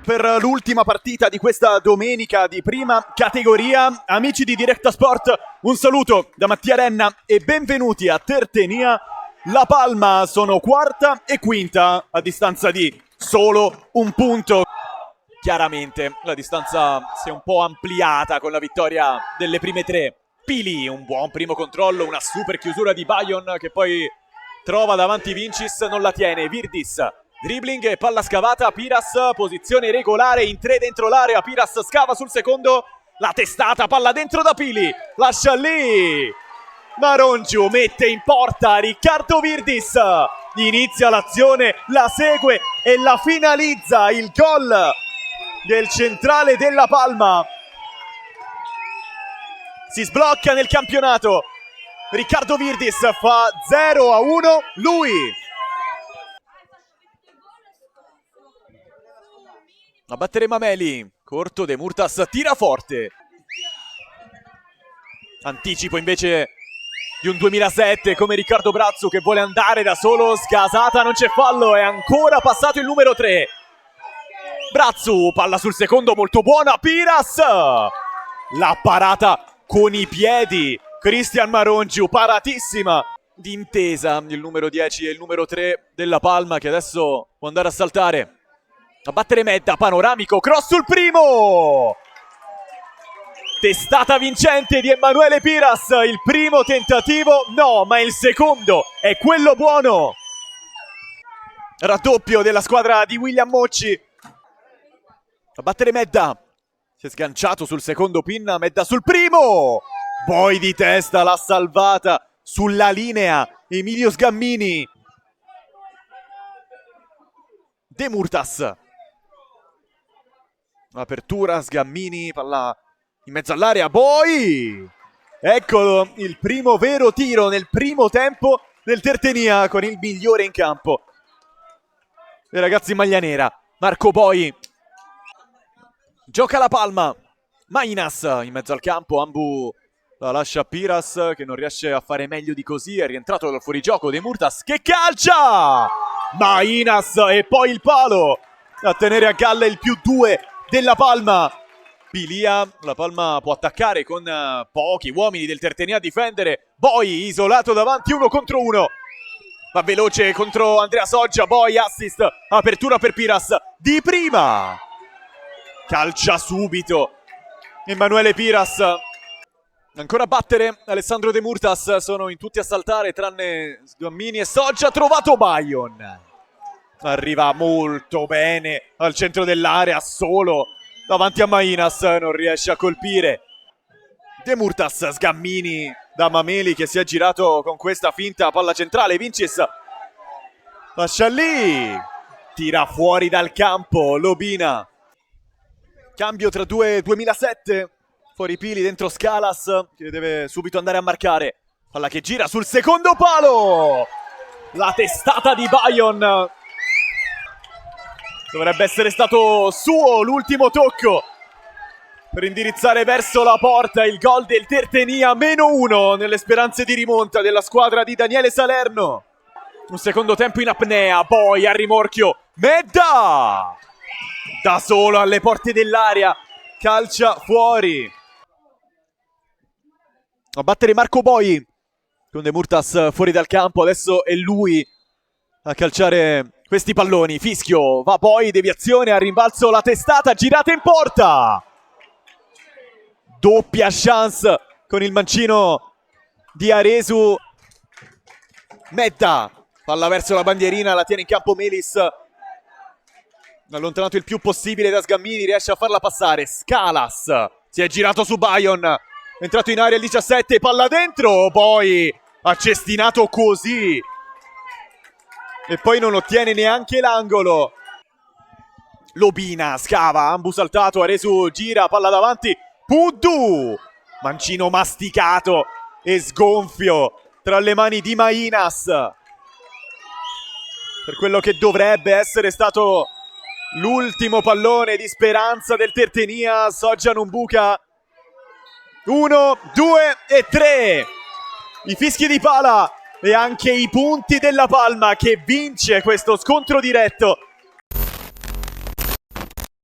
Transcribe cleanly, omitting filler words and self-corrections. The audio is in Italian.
per l'ultima partita di questa domenica di prima categoria. Amici di Directa Sport, un saluto da Mattia Renna e benvenuti a Tertenia. La Palma sono quarta e quinta a distanza di solo un punto. Chiaramente la distanza si è un po' ampliata con la vittoria delle prime tre. Pili, un buon primo controllo, una super chiusura di Bayon che poi trova davanti Vincis, non la tiene. Virdis, dribbling e palla scavata. Piras, posizione regolare in tre dentro l'area. Piras scava sul secondo, la testata, palla dentro da Pili, lascia lì. Marongiu mette in porta Riccardo Virdis, inizia l'azione, la segue e la finalizza. Il gol del centrale della Palma. Si sblocca nel campionato. Riccardo Virdis fa 0-1 lui. A battere Mameli, corto, De Murtas tira forte. Anticipo invece di un 2007 come Riccardo Brazzo che vuole andare da solo. Sgasata, non c'è fallo, è ancora passato il numero 3. Brazzo, palla sul secondo molto buona. Piras, la parata con i piedi. Cristian Marongiu, paratissima d'intesa il numero 10 e il numero 3 della Palma che adesso può andare a saltare. A battere Medda, panoramico, cross sul primo. Testata vincente di Emanuele Piras, il primo tentativo no, ma il secondo è quello buono. Raddoppio della squadra di William Mocci. A battere Medda, si è sganciato sul secondo pin, Medda sul primo. Poi di testa l'ha salvata sulla linea Emilio Sgammini. De Murtas. Apertura, Sgammini, palla in mezzo all'area, poi eccolo il primo vero tiro nel primo tempo del Tertenia con il migliore in campo. I ragazzi in maglia nera. Marco Boi. Gioca la Palma. Mainas in mezzo al campo, Ambu la lascia a Piras che non riesce a fare meglio di così, è rientrato dal fuorigioco De Murtas che calcia! Mainas e poi il palo a tenere a galla il +2 della Palma. Pilia, la Palma può attaccare con pochi uomini del Tertenia a difendere. Boi isolato davanti 1 contro 1. Va veloce contro Andrea Soggia. Boi, assist, apertura per Piras di prima. Calcia subito Emanuele Piras. Ancora a battere Alessandro De Murtas. Sono in tutti a saltare tranne Sgammini e Soggia. Ha trovato Bayon. Arriva molto bene al centro dell'area, solo davanti a Mainas, non riesce a colpire. De Murtas, Sgammini da Mameli che si è girato con questa finta, palla centrale, Vincis lascia lì, tira fuori dal campo Lobina. Cambio tra 2007, fuori Pili, dentro Scalas che deve subito andare a marcare. Palla che gira sul secondo palo, la testata di Bayon. Dovrebbe essere stato suo l'ultimo tocco per indirizzare verso la porta il gol del Tertenia, -1 nelle speranze di rimonta della squadra di Daniele Salerno. Un secondo tempo in apnea, poi a rimorchio Medda! Da solo alle porte dell'area, calcia fuori. A battere Marco Boi, con De Murtas fuori dal campo, adesso è lui a calciare questi palloni. Fischio, va poi, deviazione, a rimbalzo la testata, girata in porta. Doppia chance con il mancino di Aresu. Medda, palla verso la bandierina, la tiene in campo Melis. Allontanato il più possibile da Sgammini, riesce a farla passare. Scalas, si è girato su Bayon. Entrato in area il 17, palla dentro, poi ha cestinato così. E poi non ottiene neanche l'angolo. Lobina scava, Ambu saltato, Aresu gira, palla davanti. Puddu, mancino masticato e sgonfio tra le mani di Mainas. Per quello che dovrebbe essere stato l'ultimo pallone di speranza del Tertenia. Soggia non buca. 1, 2 e 3. I fischi di pala e anche i punti della Palma che vince questo scontro diretto